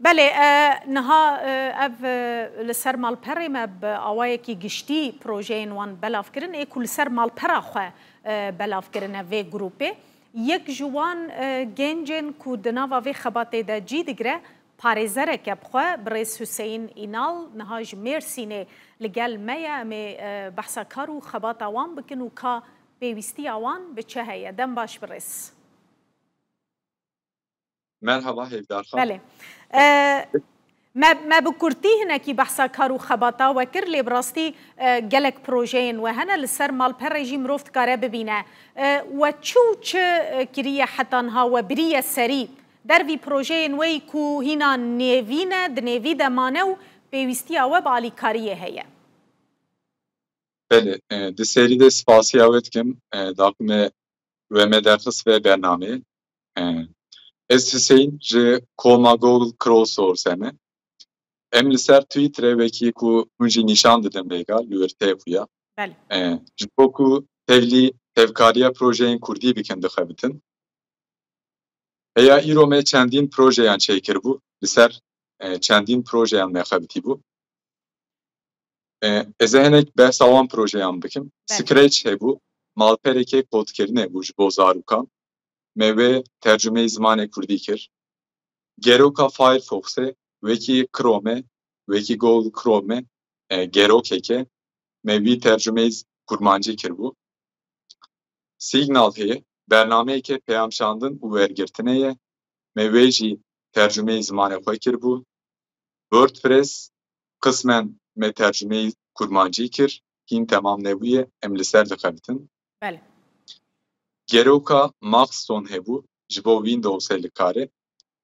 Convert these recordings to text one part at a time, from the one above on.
بله نها اف لسر مالپره ما بآوائه کی گشتی پروژین وان بلاف کرن ای کل سر مالپره خواه بلاف کرن وی گروپه یک جوان گنجن کو دناوا وی خباته دا جی دگره پارێزەرە کە بخوا بڕێز حوسین ئیناڵ نەهاژ مێرسینێ لەگەل مەیە ئەمێ بەحسا کار و خەبات ئەوان بکن و کا پێویستی ئەوان بچە هەیە دەم باش بڕێز. مرحبا هێفدارخان. بەێ ما بکورتی هەنێکی بەحسا کار و خەباتا وەکرد لێ بڕاستی gelek projeyên we hene li ser malperê jî mirov dikare bibîne we çi û çi kiriye hetan ha we biriye serî dervî projeyên wê ku hîna nêvîne di nêvî de mane û pêwîstiya we bi alîkariyê heye. Belê di serî de spasiya we dikim daku me me derxist ve bernameyê. Ez Hüseyin ji Koma Google Crowdsource me. Em li ser Twitterê wekî ku hûn jî nîşan didin vêga li wir tê xuya. Ji bo ku tevlî tevkariya projeyên Kurdî bikin dixebitin. Heya îro me çendîn projeyan çêkiribû li ser çendîn projeyan me xebitîbû. Ez ê hinek behsa wan projeyan bikim. Scratch hebû, malperekê kodkirin hebû ji bo zarokan. Me wê tercümeyê zimanê Kurdî kir. Geroka Firefox'ê wekî Chrome, wekî Google Chrome gerokeke me wî tercümeyê kurmancî kiribû. Signal heye, bernameyeke peyamşandin û wergirtinê ye, me wê jî tercümeyê zimanê xwe kiribû. WordPress qismen me tercümeyê kurmancî kir, hîn temam nebûye, em li ser dixebitin. Geroka Maxstone hebû, ji bo Windowsê li kare,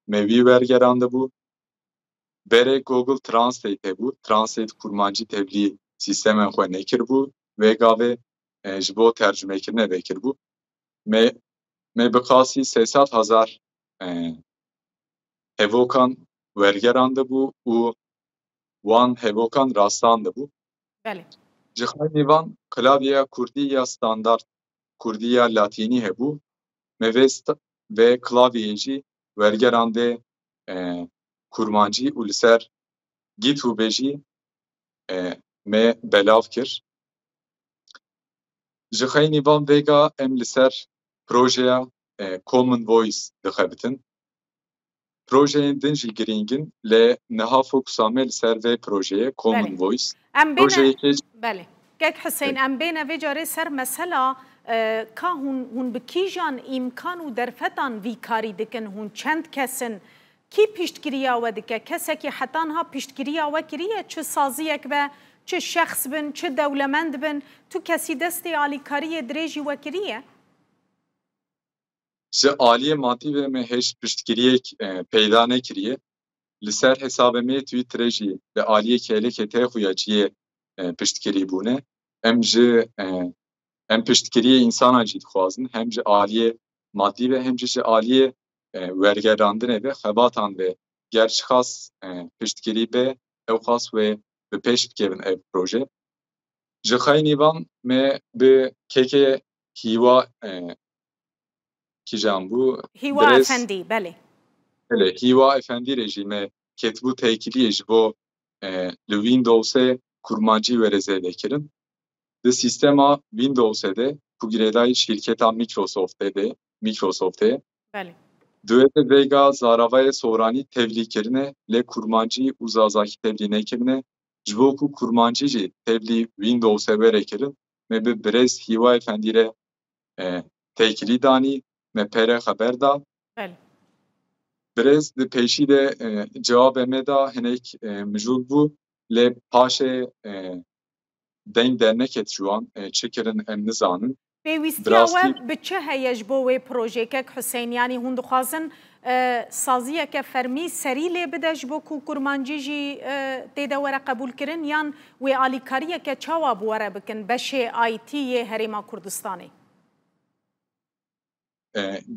me wî wergerandibû. Berê Google Translate hebû, Translate kurmancî tevlî sîstemên xwe nekiribû, vêga vê ji bo tercümekirinê vekiribû. Me bi qasî 300,000 hevokan wergerandibû û wan hevokan rastandibû. Ji xwe nîvan klavyeya Kurdî ya standard Kurdî ya Latînî hebû, me vê klavyeyê jî wergerandê kurmancî û li ser GitHubê jî me belav kir. Ji xwe nîvan vêga em li ser projeya Common Voice dixebitin. Projeyên din jî giringin lê niha fokusa me li ser vê projeyê Common Voice. Belê. Kek Hüseyin em bêne vê carê ser mesela ka hûn bi kîjan îmkan û derfetan vî karî dikin hûn çend kesin kî piştgiriya we dike kesekî hetan ha piştgiriya we kiriye çi saziyek be çi şexs bin çi dewlemend bin tu kesî destê alîkariyê dirêjî we kiriye? Ji aliyê madî ve me heş piştgiriyek peyda nekiriye. Li ser hesabemê Twitterê jî li aliyê kêlekê tê xuya ciyê piştgirî bûne. Em piştgiriyê însanan jî dixwazin hem ji aliyê madî ve hem ji aliyê wergerandinê ve xebatan ve ger çi xas piştgirî bê ew xas wê bi pêş bikevin ev proje. Ji xwe nîvan me bi kekê hîwa kîjan bû? Hîwa Efendî, belê. Hîwa Efendî re jî me ketibû têkiliyê ji bo li Windowsê kurmancî werezê vekirin. Di sîstema Windowsê de ku girêdayî şîrketa Microsoftê duwête vêga zaravayê soranî tevlîkirine lê kurmancî û zazakî tevlî nekirine ji bo ku kurmancî jî tevlî Windowsê werekirin me bi birêz Hîwa Efendî re têkilî danî me pêre xeber da. Birêz di pêşî de cewabê me da hinek mijûl bû lê paşê deng derneket ji wan çi kirin em nizanin. Pêwîstiya we bi çi heye ji bo wê projekek Hüseyin yanî hûn dixwazin saziyeke fermî serî lê bide ji bo ku kurmancî jî tê de were qebûl kirin yan wê alîkariyeke çawa bû were bikin beşê ITyê Herêma Kurdistanê?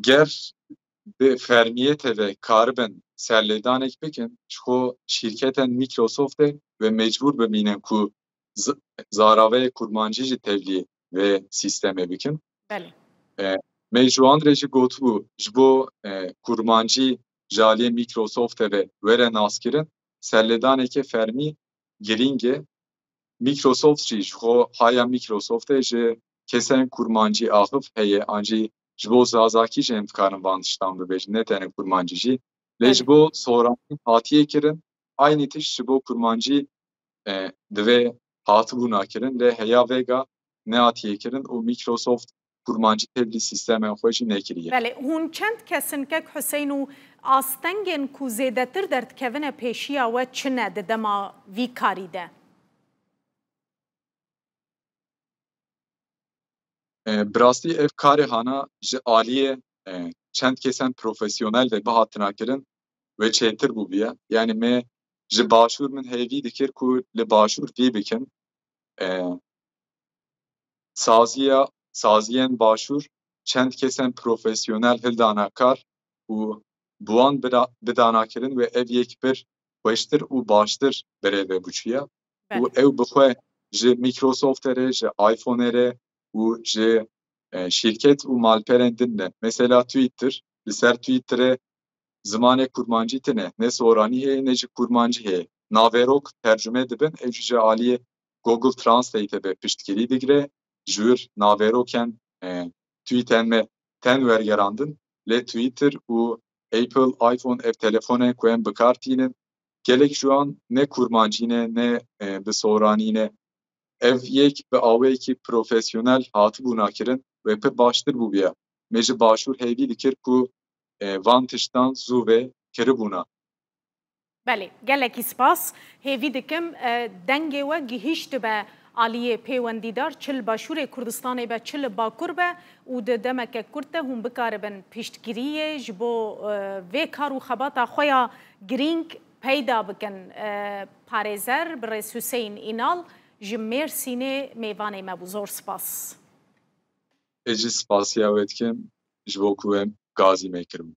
Ger bi fermiyetê ve karibin serlêdanek bikin ji xwe şîrketên Microsoftê ve mecbûr bimînin ku zaraveyê kurmancî jî tevlî vê sîstemê bikin. Me ji wan re jî gotibû ji bo kurmancî jaliye Microsoft ve vere naskirin serledaneke fermi giringe Microsoft jî ji xwe haya Microsoftê ji kesên kurmancî axif heye ancî ji bo zazakî jî em dikarin van tiştan bibêjin ne tenê kurmancî jî lê ji bo soranî hatiye kirin aynî tiş ji bo kurmancî divê hatibûna kirin lê heya vêga nehatiye kirin û Microsoft kurmancî tevlî sîstemên xwe jî nekiriye. Belê hûn çend kesin kek Hüseyin û astengên ku zêdetir derdkevine pêşiya we çi ne di dema vî karî de? Bi rastî ev karê hana ji aliyê çend kesên profesyonel ve bihatina kirin ve çêtir bûbiye. Yani me ji başûr min hêvî dikir ku li başûr vî bikin. Saziyên başûr çend kesên profesyonel hildana kar û bi wan bidanakirin ve ev yek bir xweştir û baştir berêve bûçiye. û ew bi xwe ji Microsoft'ê re, ji iPhone'ê re û ji şirket û malperên din de. Mesela Twitter, li ser Twitter'ê zimanê kurmancî tune ne soranî heye ne jî kurmancî heye. Naverok tercüme dibin ev ji aliyê Google Translate'e be piştgirî digire jûr naverokên tweetên me ten wergerandin lê Twitter û Apple, iPhone ev telefonên ku em bikartînin gelek şu an ne kurmancî ne bi soranî ne ev yek bi awayekî profesyonel hatibûna kirin ve pir baştir bûbiye. Me ji başûr hêvî dikir ku van tiştan zû ve kiribûna. Belê, gelekî spas. Hêvî dikim dengê we gihîşt be aliyê pêwendîdar çi li Başûrê Kurdistanê be çi li Bakur be û di demeke Kurd de hûn bikaribin piştgiriyê ji bo vê kar û xebata xwe ya girîng peyda bikin. Parêzer bi rêz Hüseyin İnal ji Mêrsînê mêvanê me bû. Zor spas. Ez jî spasiya we dikim ji bo ku em gazî me kirim.